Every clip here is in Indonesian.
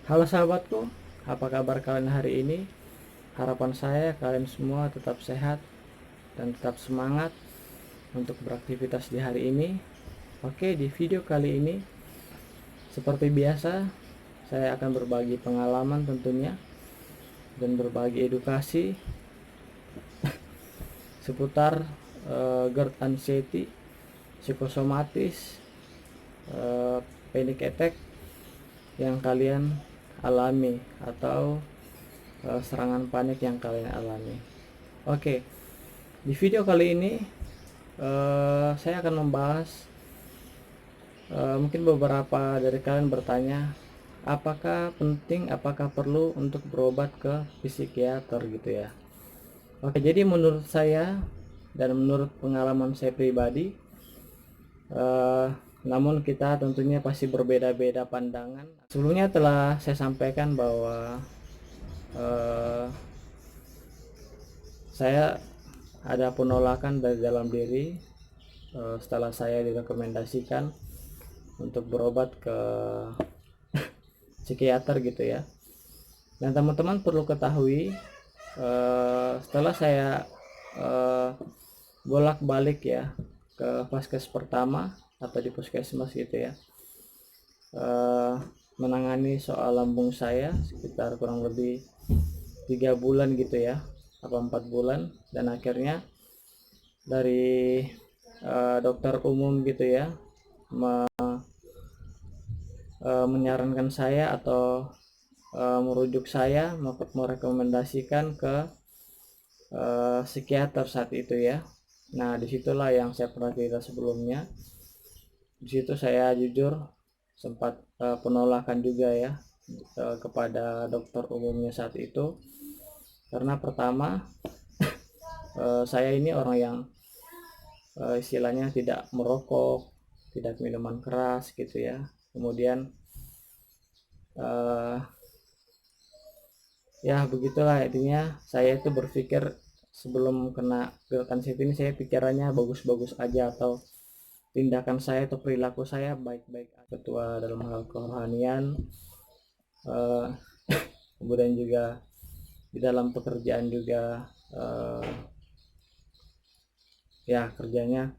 Halo sahabatku, apa kabar kalian hari ini? Harapan saya kalian semua tetap sehat dan tetap semangat untuk beraktivitas di hari ini. Oke, di video kali ini seperti biasa saya akan berbagi pengalaman tentunya dan berbagi edukasi seputar GERD anxiety, psikosomatis, eh, panic attack yang kalian alami atau serangan panik yang kalian alami. Oke, di video kali ini saya akan membahas, mungkin beberapa dari kalian bertanya, apakah penting, apakah perlu untuk berobat ke psikiater gitu ya. Oke, jadi menurut saya dan menurut pengalaman saya pribadi, eh, namun kita tentunya pasti berbeda-beda pandangan. Sebelumnya telah saya sampaikan bahwa eh, saya ada penolakan dari dalam diri setelah saya direkomendasikan untuk berobat ke psikiater gitu ya. Dan teman-teman perlu ketahui, setelah saya bolak-balik ya ke vaskes pertama atau di puskesmas gitu ya, menangani soal lambung saya sekitar kurang lebih 3 bulan gitu ya, apa 4 bulan, dan akhirnya dari dokter umum gitu ya menyarankan saya atau merujuk saya, merekomendasikan ke psikiater saat itu ya. Nah, disitulah yang saya pernah cerita sebelumnya. Di situ saya jujur sempat penolakan juga ya kepada dokter umumnya saat itu, karena pertama saya ini orang yang istilahnya tidak merokok, tidak minuman keras gitu ya. Kemudian ya begitulah, intinya saya itu berpikir sebelum kena gerakan anxiety ini saya pikirannya bagus-bagus aja, atau tindakan saya atau perilaku saya baik-baik. Ketua dalam hal kerohanian, eh, kemudian juga di dalam pekerjaan juga, ya kerjanya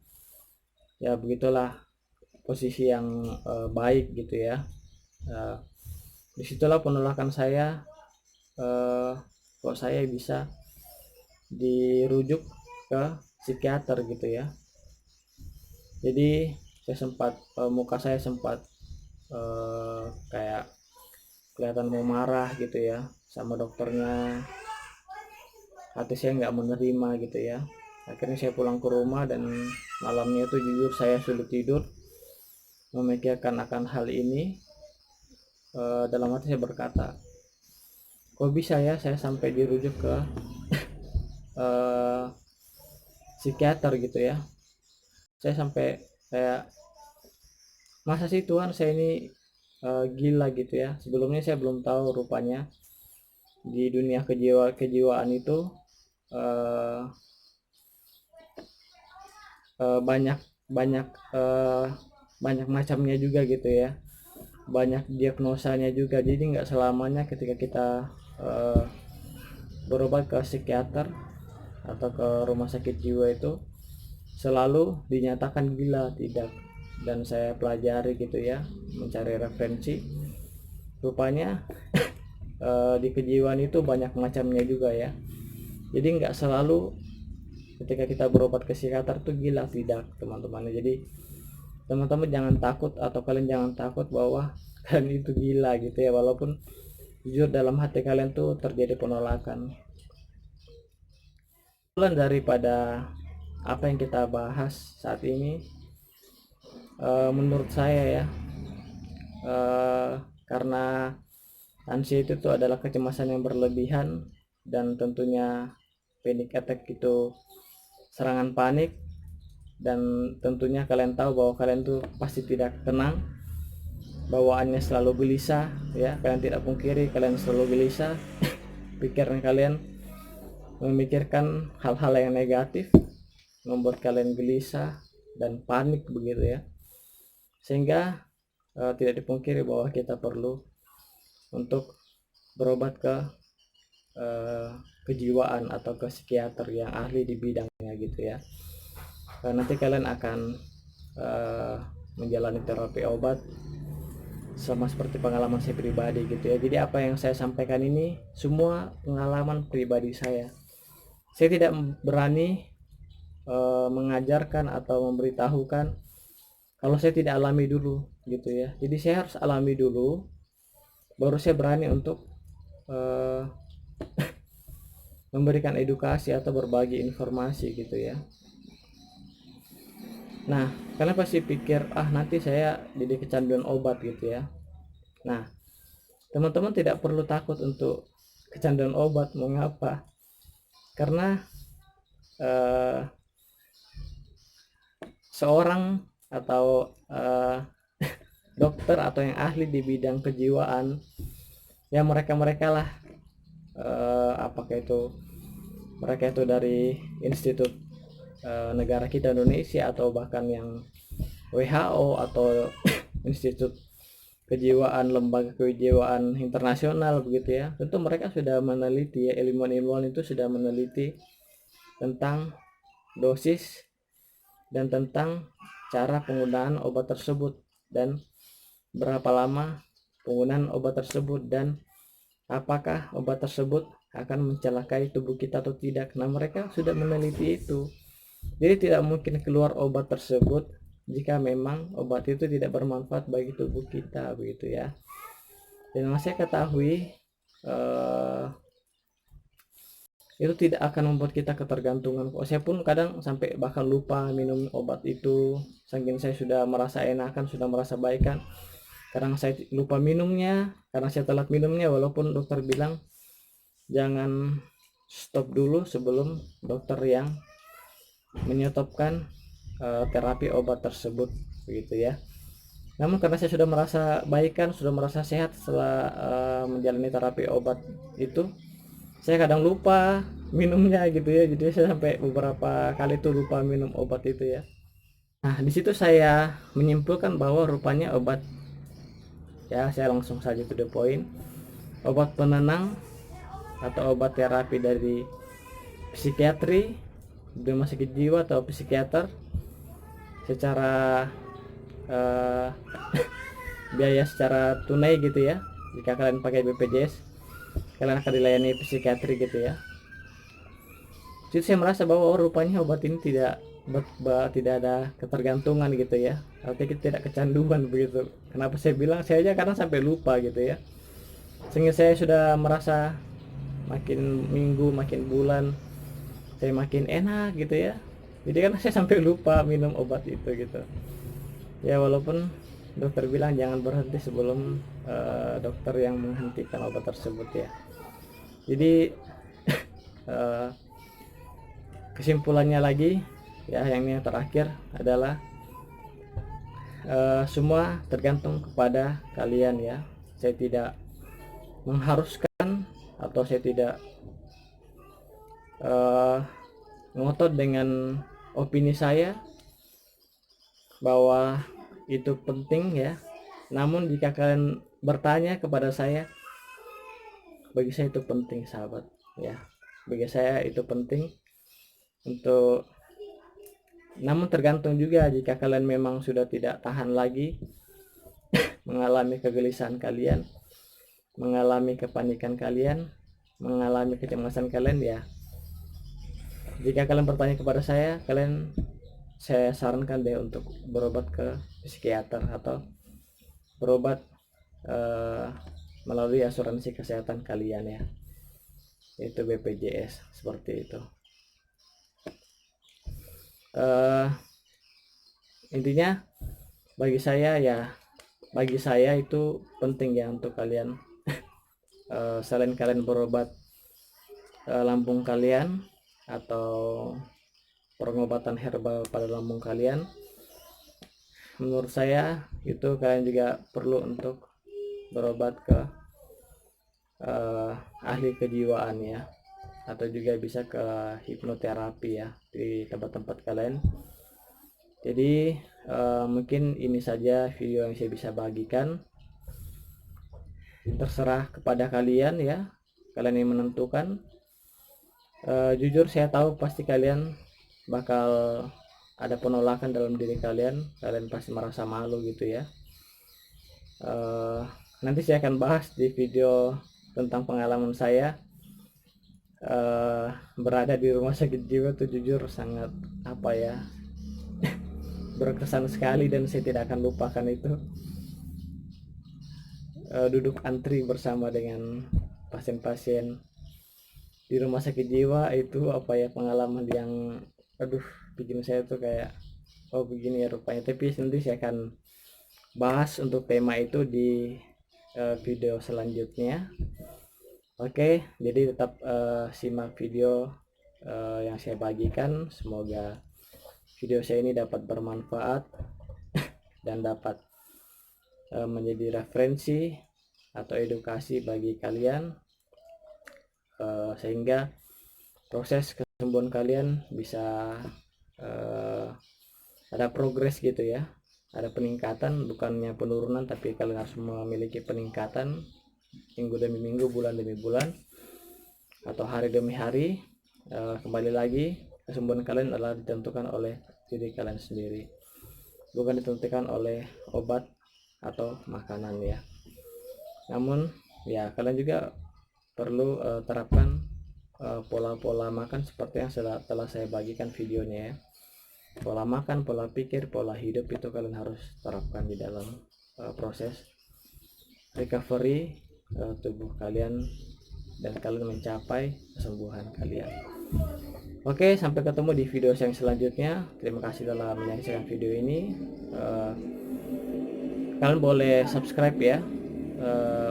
ya begitulah, posisi yang baik gitu ya. eh, Disitulah penolakan saya, kok saya bisa dirujuk ke psikiater gitu ya. Jadi saya sempat muka saya sempat kayak kelihatan mau marah gitu ya sama dokternya, hati saya nggak menerima gitu ya. Akhirnya saya pulang ke rumah dan malamnya itu jujur saya sulit tidur memikirkan akan hal ini. Dalam hati saya berkata, kok bisa ya saya sampai dirujuk ke eh, psikiater gitu ya. Saya sampai kayak, masa sih Tuhan saya ini gila gitu ya. Sebelumnya saya belum tahu rupanya di dunia kejiwaan itu eh, banyak banyak eh, banyak macamnya juga gitu ya, banyak diagnosanya juga. Jadi nggak selamanya ketika kita eh, berobat ke psikiater atau ke rumah sakit jiwa itu selalu dinyatakan gila, tidak. Dan saya pelajari gitu ya, mencari referensi, rupanya di kejiwaan itu banyak macamnya juga ya. Jadi nggak selalu ketika kita berobat ke psikiater tuh gila, tidak teman-teman. Jadi teman-teman jangan takut, atau kalian jangan takut bahwa kalian itu gila gitu ya, walaupun jujur dalam hati kalian tuh terjadi penolakan. Kemudian daripada apa yang kita bahas saat ini, menurut saya ya, eh, karena anxiety itu adalah kecemasan yang berlebihan, dan tentunya panic attack itu serangan panik, dan tentunya kalian tahu bahwa kalian tuh pasti tidak tenang, bawaannya selalu gelisah ya. Kalian tidak pungkiri kalian selalu gelisah, pikiran kalian memikirkan hal-hal yang negatif, membuat kalian gelisah dan panik begitu ya. Sehingga tidak dipungkiri bahwa kita perlu untuk berobat ke kejiwaan atau ke psikiater yang ahli di bidangnya gitu ya. Nanti kalian akan menjalani terapi obat sama seperti pengalaman saya pribadi gitu ya. Jadi apa yang saya sampaikan ini semua pengalaman pribadi saya. Saya tidak berani mengajarkan atau memberitahukan kalau saya tidak alami dulu gitu ya. Jadi saya harus alami dulu baru saya berani untuk memberikan edukasi atau berbagi informasi gitu ya. Nah, kalian pasti pikir nanti saya jadi kecanduan obat gitu ya. Nah, teman-teman tidak perlu takut untuk kecanduan obat. Mengapa? Karena seorang atau dokter atau yang ahli di bidang kejiwaan ya, mereka lah apakah itu mereka itu dari institut negara kita Indonesia atau bahkan yang WHO atau institut kejiwaan, lembaga kejiwaan internasional begitu ya. Tentu mereka sudah meneliti ya, ilmuwan-ilmuwan itu sudah meneliti tentang dosis dan tentang cara penggunaan obat tersebut dan berapa lama penggunaan obat tersebut dan apakah obat tersebut akan mencelakai tubuh kita atau tidak. Nah, mereka sudah meneliti itu. Jadi tidak mungkin keluar obat tersebut jika memang obat itu tidak bermanfaat bagi tubuh kita begitu ya. Dan yang saya ketahui itu tidak akan membuat kita ketergantungan. Saya pun kadang sampai bahkan lupa minum obat itu, saking saya sudah merasa enakan, sudah merasa baikan. Kadang saya lupa minumnya karena saya telat minumnya, walaupun dokter bilang jangan stop dulu sebelum dokter yang menyetopkan terapi obat tersebut begitu ya. Namun karena saya sudah merasa baikan, sudah merasa sehat setelah menjalani terapi obat itu, saya kadang lupa minumnya gitu ya. Jadi saya sampai beberapa kali tuh lupa minum obat itu ya. Nah, di situ saya menyimpulkan bahwa rupanya obat ya, saya langsung saja to the point. Obat penenang atau obat terapi dari psikiatri, rumah sakit jiwa atau psikiater secara biaya secara tunai gitu ya. Jika kalian pakai BPJS, kalian akan dilayani psikiatri gitu ya. Jadi saya merasa bahwa rupanya obat ini tidak ada ketergantungan gitu ya, artinya kita tidak kecanduan begitu. Kenapa saya bilang, saya aja kadang sampai lupa gitu ya, sehingga saya sudah merasa makin minggu makin bulan saya makin enak gitu ya. Jadi kan saya sampai lupa minum obat itu gitu ya, walaupun dokter bilang jangan berhenti sebelum dokter yang menghentikan obat tersebut ya. Jadi kesimpulannya lagi ya, yang ini yang terakhir adalah semua tergantung kepada kalian ya. Saya tidak mengharuskan atau saya tidak ngotot dengan opini saya bahwa itu penting ya. Namun jika kalian bertanya kepada saya, bagi saya itu penting sahabat ya. Bagi saya itu penting untuk, namun tergantung juga jika kalian memang sudah tidak tahan lagi mengalami kegelisahan kalian, mengalami kepanikan kalian, mengalami kecemasan kalian ya. Jika kalian bertanya kepada saya sarankan deh untuk berobat ke psikiater atau berobat melalui asuransi kesehatan kalian ya, yaitu BPJS seperti itu. Intinya bagi saya itu penting ya untuk kalian selain kalian berobat lambung kalian atau pengobatan herbal pada lambung kalian, menurut saya itu kalian juga perlu untuk berobat ke ahli kejiwaan ya, atau juga bisa ke hipnoterapi ya di tempat-tempat kalian. Jadi mungkin ini saja video yang saya bisa bagikan. terserah kepada kalian ya, kalian yang menentukan. Jujur saya tahu pasti kalian bakal ada penolakan dalam diri kalian pasti merasa malu gitu ya. Nanti saya akan bahas di video tentang pengalaman saya berada di rumah sakit jiwa tuh. Jujur sangat apa ya, berkesan sekali dan saya tidak akan lupakan itu. Duduk antri bersama dengan pasien-pasien di rumah sakit jiwa itu apa ya, pengalaman yang aduh bikin saya tuh kayak oh begini ya rupanya. Tapi nanti saya akan bahas untuk tema itu di video selanjutnya. Oke, jadi tetap simak video yang saya bagikan. Semoga video saya ini dapat bermanfaat dan dapat menjadi referensi atau edukasi bagi kalian, sehingga proses kesembuhan kalian bisa ada progres gitu ya, ada peningkatan, bukannya penurunan, tapi kalian harus memiliki peningkatan minggu demi minggu, bulan demi bulan, atau hari demi hari. Kembali lagi, kesembuhan kalian adalah ditentukan oleh diri kalian sendiri, bukan ditentukan oleh obat atau makanan ya. Namun ya kalian juga perlu terapkan pola-pola makan seperti yang telah saya bagikan videonya ya. Pola makan, pola pikir, pola hidup itu kalian harus terapkan di dalam proses recovery tubuh kalian dan kalian mencapai kesembuhan kalian. Oke, sampai ketemu di video yang selanjutnya. Terima kasih telah menyaksikan video ini. Kalian boleh subscribe ya,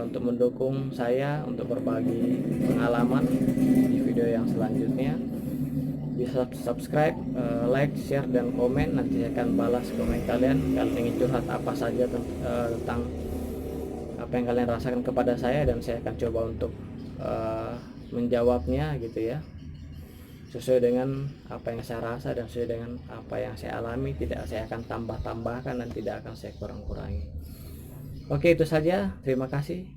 untuk mendukung saya untuk berbagi pengalaman di video yang selanjutnya. Bisa subscribe, like, share, dan komen. Nanti saya akan balas komen kalian. Kalian ingin curhat apa saja tentang apa yang kalian rasakan kepada saya, dan saya akan coba untuk menjawabnya gitu ya, sesuai dengan apa yang saya rasa dan sesuai dengan apa yang saya alami. Tidak saya akan tambah-tambahkan dan tidak akan saya kurang-kurangi. Oke, itu saja. Terima kasih.